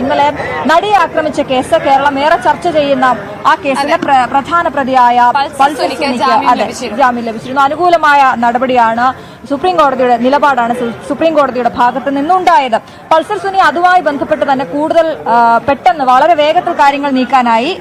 ഇന്നലെ നടിയെ ആക്രമിച്ച കേസ് കേരളം ഏറെ ചർച്ച ചെയ്യുന്ന ആ കേസിലെ പ്രധാന പ്രതിയായ പൾസർ സുനിക്ക് ജാമ്യം ലഭിച്ചിരുന്നു. അനുകൂലമായ നടപടിയാണ് സുപ്രീം കോടതിയുടെ നിലപാടാണ് സുപ്രീം കോടതിയുടെ ഭാഗത്ത് നിന്നുണ്ടായത്. പൾസർ സുനി അതുമായി ബന്ധപ്പെട്ട് തന്നെ കൂടുതൽ പെട്ടെന്ന് വളരെ വേഗത്തിൽ കാര്യങ്ങൾ നീക്കാനായി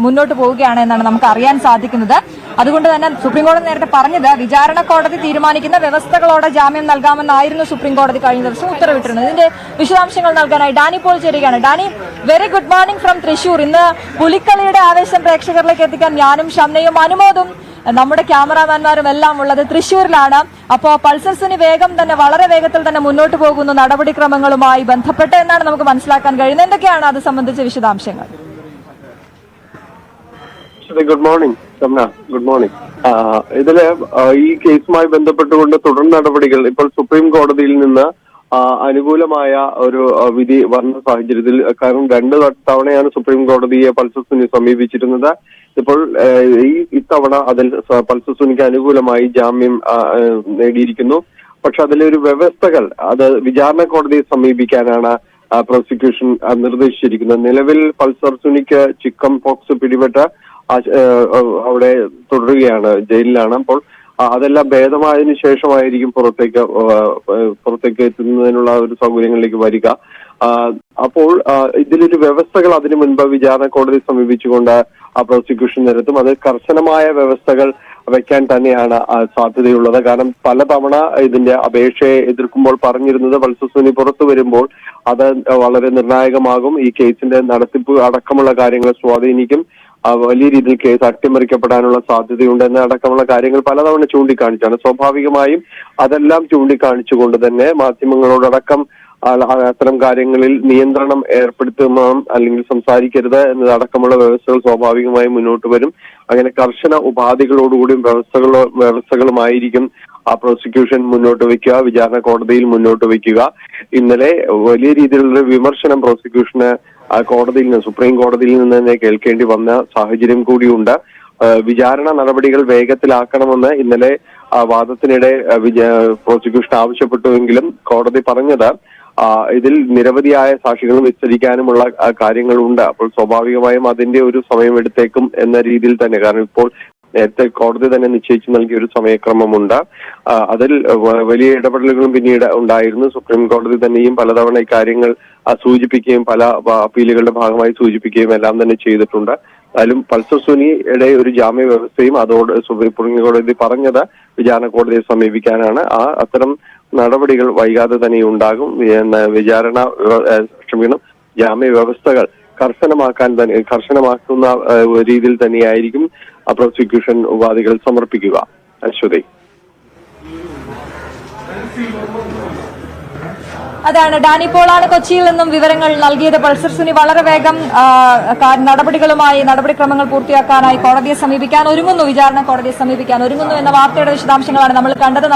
മുന്നോട്ട് പോവുകയാണ് എന്നാണ് നമുക്ക് അറിയാൻ സാധിക്കുന്നത്. അതുകൊണ്ട് തന്നെ സുപ്രീം കോടതി നേരത്തെ പറഞ്ഞത് വിചാരണ കോടതി തീരുമാനിക്കുന്ന വ്യവസ്ഥകളോടെ ജാമ്യം നൽകാമെന്നായിരുന്നു സുപ്രീം കോടതി കഴിഞ്ഞ ദിവസം ഉത്തരവിട്ടിരുന്നത്. ഇതിന്റെ വിശദാംശങ്ങൾ നൽകാനായി ഡാനി പോൾ ചേരുകയാണ്. Dani, very good morning from Thrissur. ഇന്ന് പുലിക്കളിയുടെ ആവേശം പ്രേക്ഷകരിലേക്ക് എത്തിക്കാൻ ഞാനും ഷംനയും അനുമോദും നമ്മുടെ ക്യാമറാമാൻമാരും എല്ലാം ഉള്ളത് തൃശൂരിലാണ്. അപ്പോ പൾസർ സുനി വളരെ വേഗത്തിൽ തന്നെ മുന്നോട്ട് പോകുന്നു നടപടിക്രമങ്ങളുമായി ബന്ധപ്പെട്ട് എന്നാണ് നമുക്ക് മനസ്സിലാക്കാൻ കഴിയുന്നത്. എന്തൊക്കെയാണ് അത് സംബന്ധിച്ച വിശദാംശങ്ങൾ? Good morning Shamna, good morning. ഇതില് ഈ കേസുമായി ബന്ധപ്പെട്ടുകൊണ്ട് തുടർ നടപടികൾ ഇപ്പോൾ സുപ്രീം കോടതിയിൽ നിന്ന് അനുകൂലമായ ഒരു വിധി വന്ന സാഹചര്യത്തിൽ, കാരണം 2 തവണയാണ് സുപ്രീം കോടതിയെ പൾസർ സുനി സമീപിച്ചിരുന്നത്. ഇപ്പോൾ ഇത്തവണ അതിൽ പൾസർ സുനിക്ക് അനുകൂലമായി ജാമ്യം നേടിയിരിക്കുന്നു. പക്ഷെ അതിലൊരു വ്യവസ്ഥകൾ, അത് വിചാരണ കോടതിയെ സമീപിക്കാനാണ് പ്രോസിക്യൂഷൻ നിർദ്ദേശിച്ചിരിക്കുന്നത്. നിലവിൽ പൾസർ സുനിക്ക് ചിക്കൻ പോക്സ് പിടിപെട്ട് അവിടെ തുടരുകയാണ്, ജയിലിലാണ്. അപ്പോൾ അതെല്ലാം ഭേദമായതിനു ശേഷമായിരിക്കും പുറത്തേക്ക് എത്തുന്നതിനുള്ള ഒരു സൗകര്യങ്ങളിലേക്ക് വരിക. അപ്പോൾ ഇതിലൊരു വ്യവസ്ഥകൾ അതിനു മുൻപ് വിചാരണ കോടതി സമീപിച്ചുകൊണ്ട് പ്രോസിക്യൂഷൻ നിരത്തും. അത് കർശനമായ വ്യവസ്ഥകൾ വെക്കാൻ തന്നെയാണ് സാധ്യതയുള്ളത്. കാരണം പലതവണ ഇതിന്റെ അപേക്ഷയെ എതിർക്കുമ്പോൾ പറഞ്ഞിരുന്നത് പൾസർ സുനി പുറത്തു വരുമ്പോൾ അത് വളരെ നിർണായകമാകും, ഈ കേസിന്റെ നടത്തിപ്പ് അടക്കമുള്ള കാര്യങ്ങളെ സ്വാധീനിക്കും, വലിയ രീതിയിൽ കേസ് അട്ടിമറിക്കപ്പെടാനുള്ള സാധ്യതയുണ്ട് എന്നടക്കമുള്ള കാര്യങ്ങൾ പലതവണ ചൂണ്ടിക്കാണിച്ചാണ്. സ്വാഭാവികമായും അതെല്ലാം ചൂണ്ടിക്കാണിച്ചുകൊണ്ട് തന്നെ മാധ്യമങ്ങളോടടക്കം അത്തരം കാര്യങ്ങളിൽ നിയന്ത്രണം ഏർപ്പെടുത്തുന്നതും അല്ലെങ്കിൽ സംസാരിക്കരുത് എന്നതടക്കമുള്ള വ്യവസ്ഥകൾ സ്വാഭാവികമായും മുന്നോട്ട് വരും. അങ്ങനെ കർശന ഉപാധികളോടുകൂടിയും വ്യവസ്ഥകളുമായിരിക്കും പ്രോസിക്യൂഷൻ മുന്നോട്ട് വയ്ക്കുക, വിചാരണ കോടതിയിൽ മുന്നോട്ട് വയ്ക്കുക. ഇന്നലെ വലിയ രീതിയിലുള്ള വിമർശനം പ്രോസിക്യൂഷന് കോടതിയിൽ നിന്ന്, സുപ്രീം കോടതിയിൽ നിന്ന് തന്നെ കേൾക്കേണ്ടി വന്ന സാഹചര്യം കൂടിയുണ്ട്. വിചാരണ നടപടികൾ വേഗത്തിലാക്കണമെന്ന് ഇന്നലെ വാദത്തിനിടെ പ്രോസിക്യൂഷൻ ആവശ്യപ്പെട്ടുവെങ്കിലും കോടതി പറഞ്ഞത് ഇതിൽ നിരവധിയായ സാക്ഷികളും വിസ്തരിക്കാനുമുള്ള കാര്യങ്ങളുണ്ട്. അപ്പോൾ സ്വാഭാവികമായും അതിന്റെ ഒരു സമയമെടുത്തേക്കും എന്ന രീതിയിൽ തന്നെ, കാരണം ഇപ്പോൾ നേരത്തെ കോടതി തന്നെ നിശ്ചയിച്ചു നൽകിയ ഒരു സമയക്രമമുണ്ട്. അതിൽ വലിയ ഇടപെടലുകളും പിന്നീട് ഉണ്ടായിരുന്നു. സുപ്രീം കോടതി തന്നെയും പലതവണ ഇക്കാര്യങ്ങൾ സൂചിപ്പിക്കുകയും പല അപ്പീലുകളുടെ ഭാഗമായി സൂചിപ്പിക്കുകയും എല്ലാം തന്നെ ചെയ്തിട്ടുണ്ട്. അതിലും പൾസർ സുനിയുടെ ഒരു ജാമ്യ വ്യവസ്ഥയും അതോട് സുപ്രീം കോടതി പറഞ്ഞത് വിചാരണ കോടതിയെ സമീപിക്കാനാണ്. അത്തരം നടപടികൾ വൈകാതെ തന്നെ ഉണ്ടാകും. ജാമ്യ വ്യവസ്ഥകൾ കർശനമാക്കുന്ന രീതിയിൽ തന്നെയായിരിക്കും പ്രോസിക്യൂഷൻ ഉപാധികൾ സമർപ്പിക്കുക. അശ്വതി, അതാണ് ഡാനി പോളാണ് കൊച്ചിയിൽ നിന്നും വിവരങ്ങൾ നൽകിയത്. പൾസർ സുനി വളരെ വേഗം നടപടിക്രമങ്ങൾ പൂർത്തിയാക്കാനായി കോടതിയെ സമീപിക്കാൻ ഒരുങ്ങുന്നു, വിചാരണ കോടതിയെ സമീപിക്കാൻ ഒരുങ്ങുന്നു എന്ന വാർത്തയുടെ വിശദാംശങ്ങളാണ് നമ്മൾ കണ്ടത്.